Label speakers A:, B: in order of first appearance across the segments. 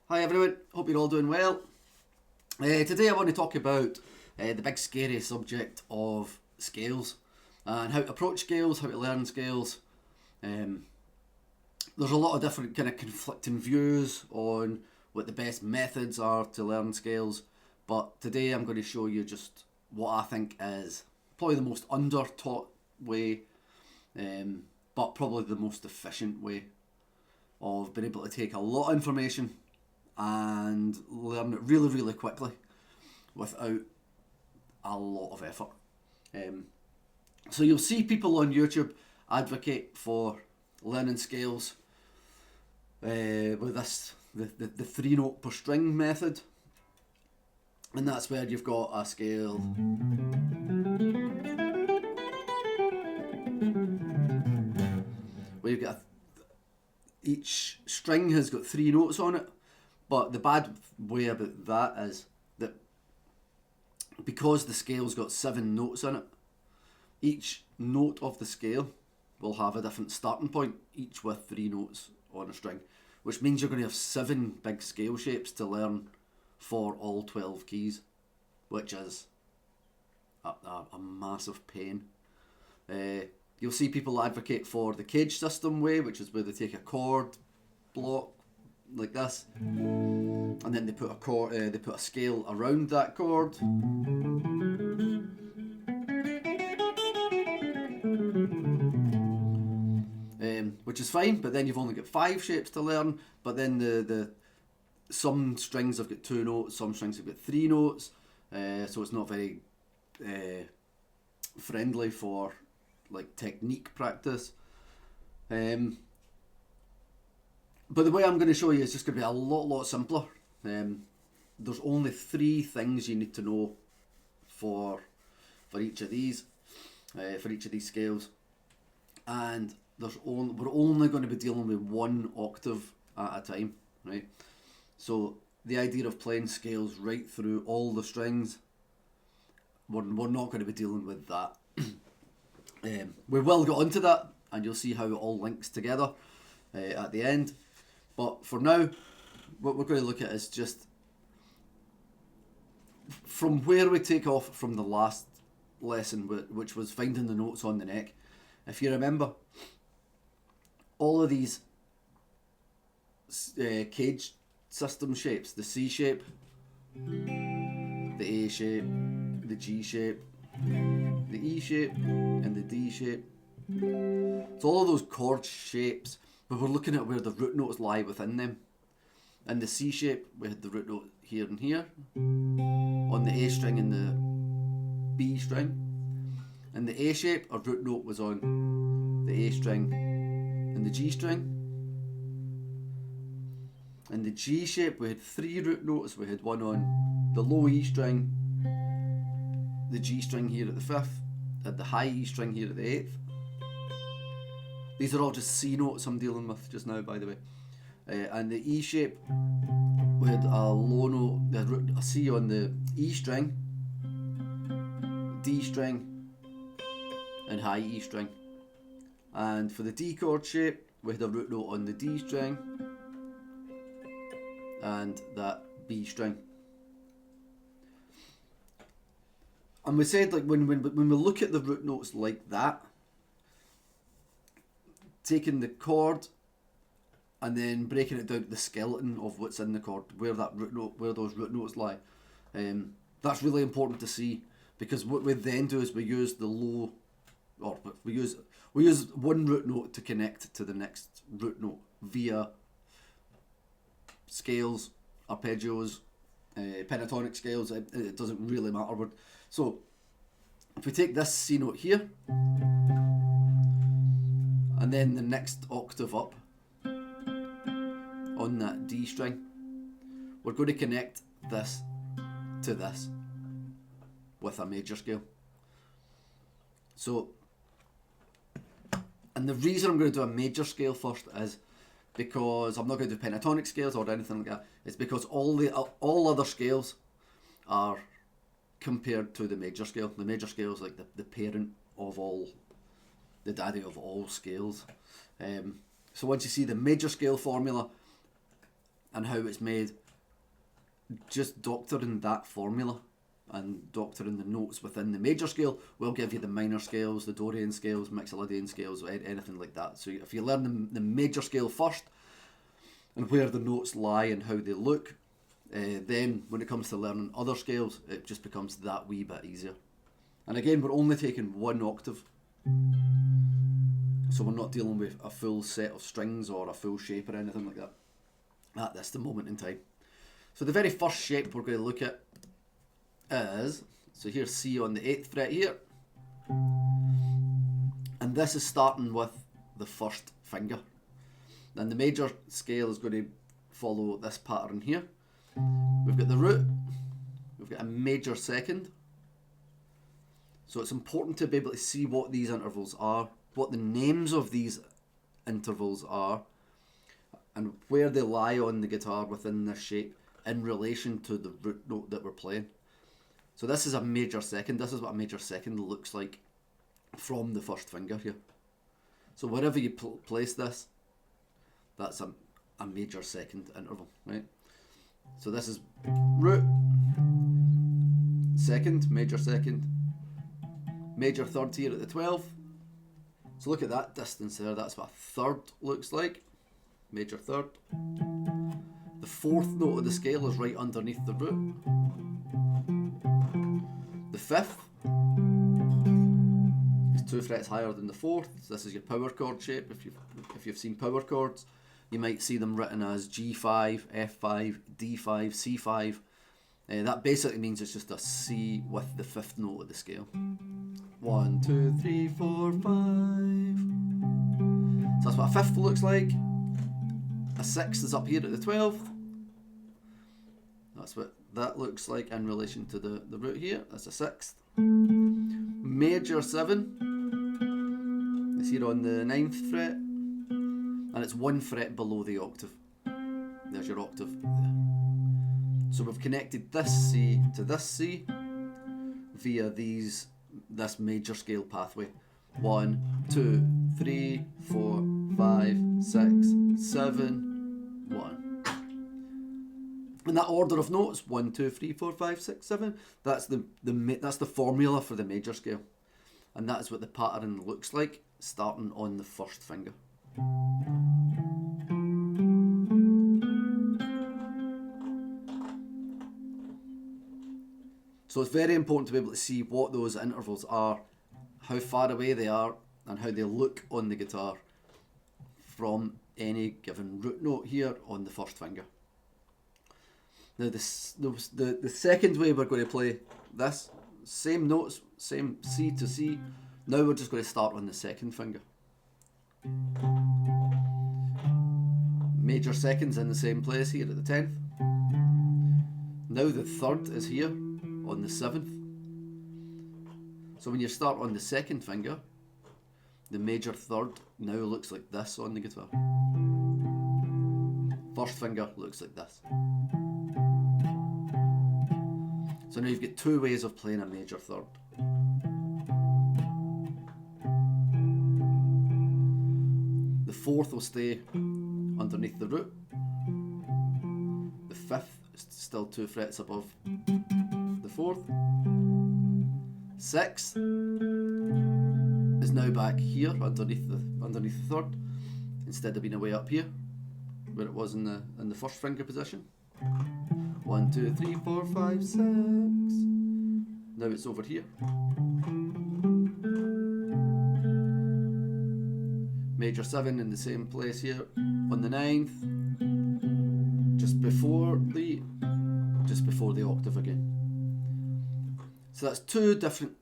A: Hi everyone, hope you're all doing well. Today I want to talk about the big scary subject of scales and how to approach scales, how to learn scales. There's a lot of different kind of conflicting views on what the best methods are to learn scales, but today I'm going to show you just what I think is probably the most under-taught way, but probably the most efficient way of being able to take a lot of information and learn it really, really quickly without a lot of effort. So you'll see people on YouTube advocate for learning scales with the 3 note per string method, and that's where you've got a scale where you've got each string has got 3 notes on it. But the bad way about that is that because the scale's got 7 notes in it, each note of the scale will have a different starting point, each with 3 notes on a string, which means you're going to have 7 big scale shapes to learn for all 12 keys, which is a massive pain. You'll see people advocate for the cage system way, which is where they take a chord block like this, and then they put a scale around that chord, which is fine. But then you've only got 5 shapes to learn. But then the some strings have got 2 notes, some strings have got 3 notes, so it's not very friendly for like technique practice. But the way I'm going to show you is just going to be a lot simpler. There's only 3 things you need to know for each of these scales, and we're only going to be dealing with 1 octave at a time, right? So the idea of playing scales right through all the strings, we're not going to be dealing with that. We will get onto that, and you'll see how it all links together at the end. But for now, what we're going to look at is just from where we take off from the last lesson, which was finding the notes on the neck. If you remember, all of these cage system shapes, the C shape, the A shape, the G shape, the E shape, and the D shape. So all of those chord shapes, but we're looking at where the root notes lie within them. In the C shape, we had the root note here and here, on the A string and the B string. In the A shape, our root note was on the A string and the G string. In the G shape, we had 3 root notes. We had one on the low E string, the G string here at the 5th, and the high E string here at the 8th. These are all just C notes I'm dealing with just now, by the way. And the E shape, we had a low note, a C on the E string, D string, and high E string. And for the D chord shape, we had a root note on the D string and that B string. And we said, like, when we look at the root notes like that, taking the chord and then breaking it down to the skeleton of what's in the chord, where those root notes lie, that's really important to see, because what we then do is we use we use 1 root note to connect to the next root note via scales, arpeggios, pentatonic scales. It doesn't really matter. So if we take this C note here, and then the next octave up on that D string, we're going to connect this to this with a major scale. So, and the reason I'm going to do a major scale first is because I'm not going to do pentatonic scales or anything like that. It's because all other scales are compared to the major scale. The major scale is like the parent of all, the daddy of all scales. So once you see the major scale formula, and how it's made, just doctoring that formula and doctoring the notes within the major scale will give you the minor scales, the Dorian scales, Mixolydian scales, anything like that. So if you learn the major scale first and where the notes lie and how they look, then when it comes to learning other scales, it just becomes that wee bit easier. And again, we're only taking one octave, so we're not dealing with a full set of strings or a full shape or anything like that at this the moment in time. So the very first shape we're going to look at is, so here's C on the 8th fret here, and this is starting with the first finger. Then the major scale is going to follow this pattern here. We've got the root, we've got a major second, so it's important to be able to see what these intervals are, what the names of these intervals are, and where they lie on the guitar within this shape in relation to the root note that we're playing. So this is a major second. This is what a major second looks like from the first finger here. So wherever you place this, that's a major second interval, right? So this is root, second, major third here at the 12th. So look at that distance there, that's what a third looks like, major third. The 4th note of the scale is right underneath the root. The 5th is 2 frets higher than the 4th. So this is your power chord shape. If you've seen power chords, you might see them written as G5, F5, D5, C5. That basically means it's just a C with the 5th note of the scale. 1, 2, 3, 4, 5. So that's what a 5th looks like. A 6th is up here at the 12th. That's what that looks like in relation to the root here. That's a 6th. Major 7 is here on the 9th fret, and it's 1 fret below the octave. There's your octave there. So we've connected this C to this C via this major scale pathway. 1, 2, 3, 4, 5, 6, 7, 1. And that order of notes, 1, 2, 3, 4, 5, 6, 7, that's the formula for the major scale. And that's what the pattern looks like, starting on the first finger. So it's very important to be able to see what those intervals are, how far away they are, and how they look on the guitar from any given root note here on the first finger. Now the second way we're going to play this, same notes, same C to C, now we're just going to start on the second finger. Major second's in the same place here at the 10th. Now the third is here on the 7th. So when you start on the second finger, the major third now looks like this on the guitar. First finger looks like this. So now you've got 2 ways of playing a major third. The 4th will stay underneath the root. The 5th is still 2 frets above the 4th. 6th is now back here underneath the 3rd, instead of being away up here where it was in the first finger position. 1, 2, 3, 4, 5, 6. Now it's over here. Major 7 in the same place here on the 9th, just before the octave again. So that's 2 different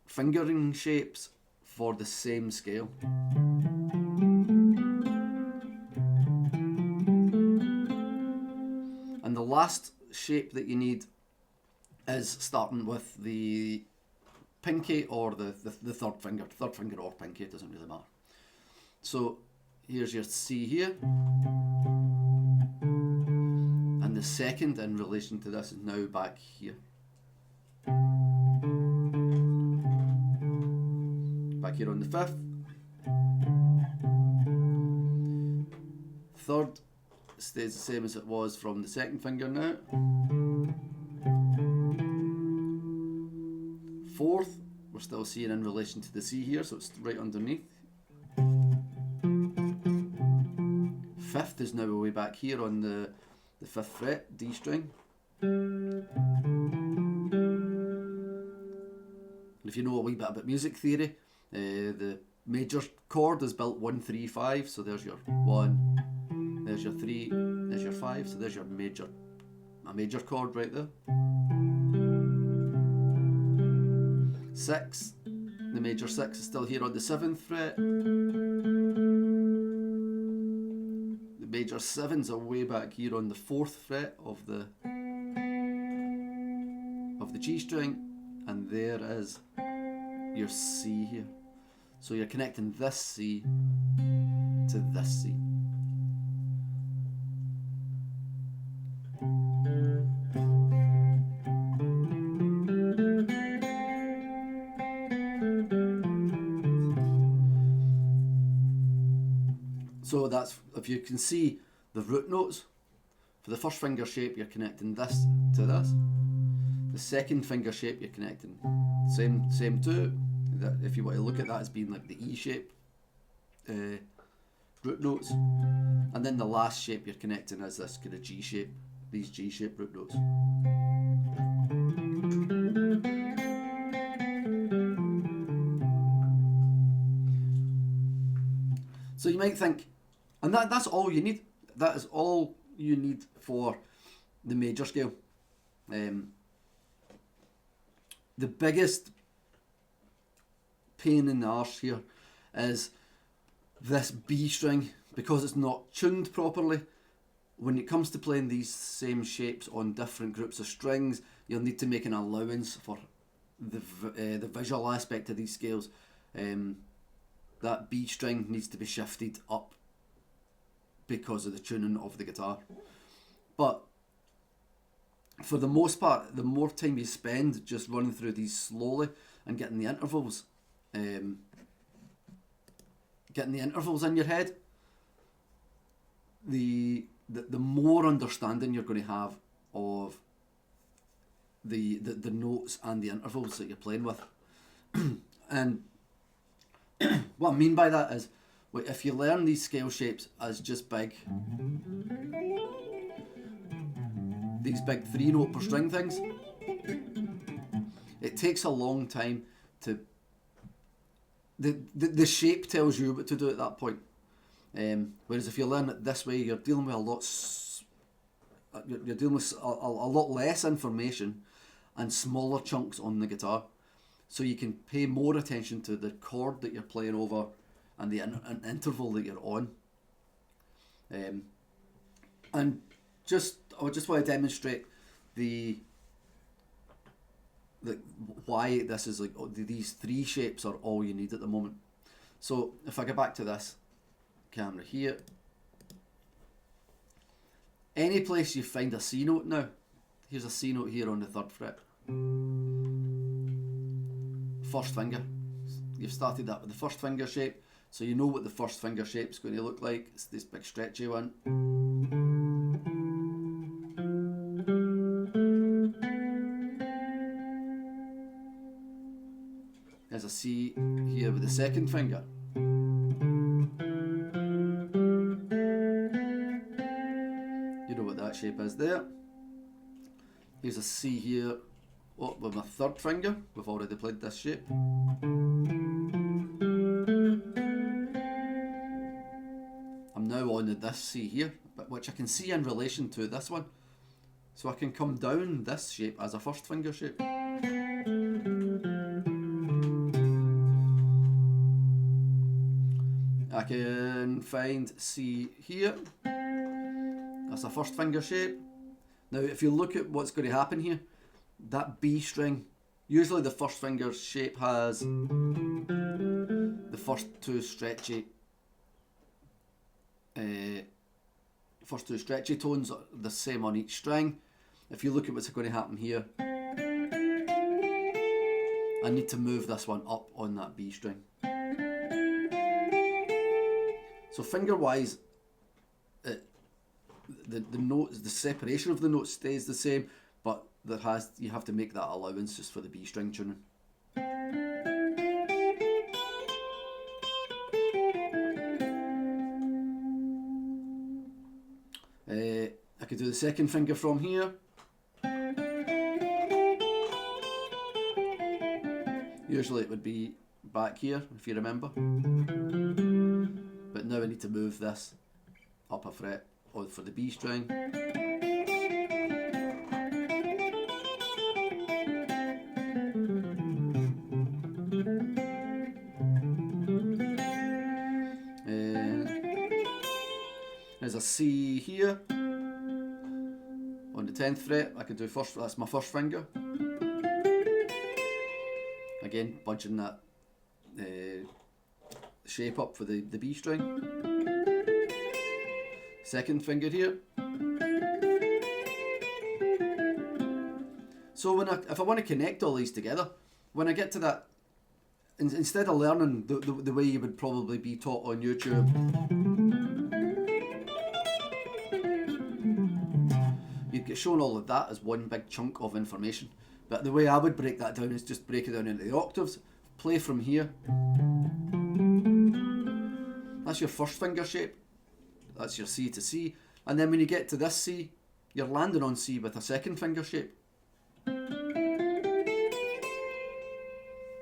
A: fingering shapes for the same scale. And the last shape that you need is starting with the pinky or the third finger or pinky, it doesn't really matter. So here's your C here, and the second in relation to this is now back here. Back here on the 5th. Third stays the same as it was from the second finger now. Fourth, we're still seeing in relation to the C here, so it's right underneath. Fifth is now way back here on the 5th fret, D string. And if you know a wee bit about music theory, the major chord is built 1, 3, 5, so there's your 1, there's your 3, there's your 5, so there's your a major chord right there. 6, the major 6 is still here on the 7th fret. The major 7s are way back here on the 4th fret of the G string, and there is your C here. So you're connecting this C to this C. So that's, if you can see the root notes, for the first finger shape you're connecting this to this. The second finger shape you're connecting same two. That, if you want to look at that as being like the E shape root notes, and then the last shape you're connecting as this kind of G shape, these G shape root notes. So you might think, and that's all you need. That is all you need for the major scale. The biggest pain in the arse here is this B string, because it's not tuned properly. When it comes to playing these same shapes on different groups of strings, you'll need to make an allowance for the visual aspect of these scales. That B string needs to be shifted up because of the tuning of the guitar. But for the most part, the more time you spend just running through these slowly and getting the intervals in your head, the more understanding you're going to have of the notes and the intervals that you're playing with. And what I mean by that is, if you learn these scale shapes as just these big 3-note per string things, it takes a long time to, the shape tells you what to do at that point. Whereas if you learn it this way, you're dealing with you're dealing with a lot less information and smaller chunks on the guitar, so you can pay more attention to the chord that you're playing over and the interval that you're on. And I just want to demonstrate why this is like these 3 shapes are all you need at the moment. So if I go back to this camera here, any place you find a C note now, here's a C note here on the 3rd fret, first finger. You've started that with the first finger shape, so you know what the first finger shape is going to look like. It's this big stretchy one. There's a C here with the second finger. You know what that shape is there. Here's a C here with my 3rd finger. We've already played this shape. I'm now on to this C here, but which I can see in relation to this one. So I can come down this shape as a first finger shape. I can find C here. That's a first finger shape. Now if you look at what's going to happen here, that B string, usually the first finger shape has the first two stretchy tones are the same on each string. If you look at what's going to happen here, I need to move this one up on that B string. So finger wise, the notes, the separation of the notes stays the same, but you have to make that allowance just for the B string tuning. I could do the second finger from here. Usually it would be back here, if you remember. But now I need to move this up a fret for the B string. There's a C here on the 10th fret. I could do first. That's my first finger. Again, budging that shape up for the B string. Second finger here. So if I want to connect all these together, when I get to that, instead of learning the way you would probably be taught on YouTube, you'd get shown all of that as one big chunk of information. But the way I would break that down is just break it down into the octaves, play from here. That's your first finger shape. That's your C to C. And then when you get to this C, you're landing on C with a second finger shape.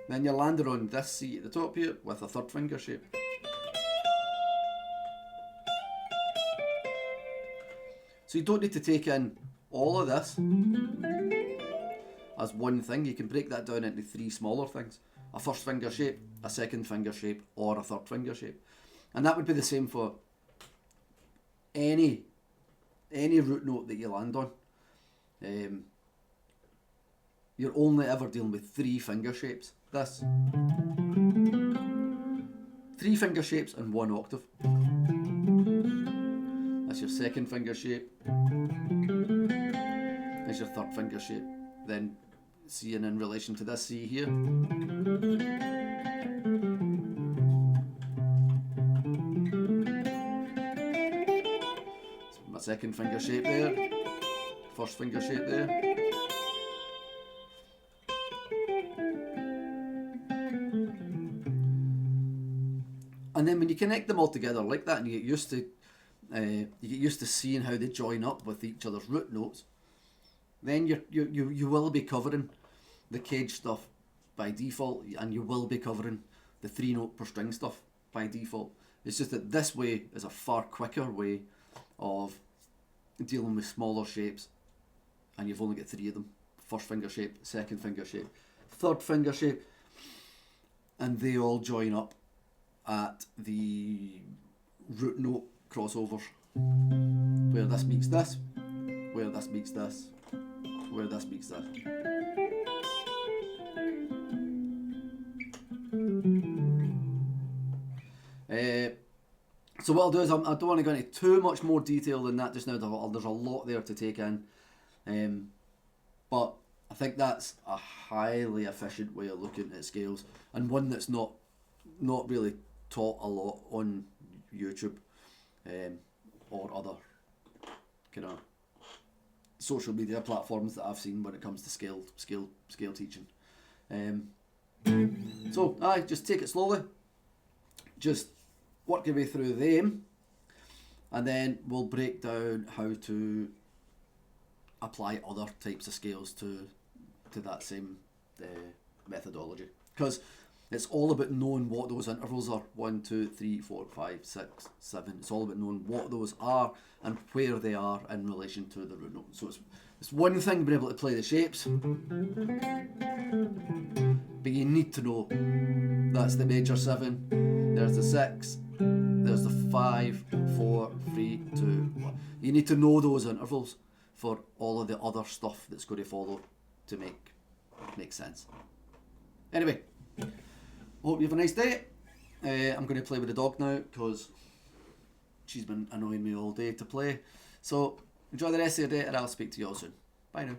A: Then you're landing on this C at the top here with a third finger shape. So you don't need to take in all of this as one thing. You can break that down into three smaller things. A first finger shape, a second finger shape, or a third finger shape. And that would be the same for any root note that you land on. You're only ever dealing with three finger shapes. This. Three finger shapes and one octave. That's your second finger shape. That's your third finger shape. Then seeing in relation to this C here. So my second finger shape there. First finger shape there. And then when you connect them all together like that, and you get used to seeing how they join up with each other's root notes, then you will be covering the cage stuff by default, and you will be covering the 3 note per string stuff by default. It's just that this way is a far quicker way of dealing with smaller shapes, and you've only got 3 of them. First finger shape, second finger shape, third finger shape, and they all join up at the root note crossovers, where this meets this, where this meets this, where this meets this. So what I'll do is I don't want to go into too much more detail than that just now. There's a lot there to take in, but I think that's a highly efficient way of looking at scales, and one that's not really taught a lot on YouTube or other kind of social media platforms that I've seen when it comes to scale teaching. So just take it slowly, just work your way through them, and then we'll break down how to apply other types of scales to that same methodology, because it's all about knowing what those intervals are. 1, 2, 3, 4, 5, 6, 7. It's all about knowing what those are and where they are in relation to the root note. So it's one thing being able to play the shapes, but you need to know that's the major 7, there's the 6, there's the 5, 4, 3, 2, 1. You need to know those intervals for all of the other stuff that's going to follow to make sense. Anyway, hope you have a nice day. I'm going to play with the dog now because she's been annoying me all day to play. So enjoy the rest of your day, and I'll speak to you all soon. Bye now.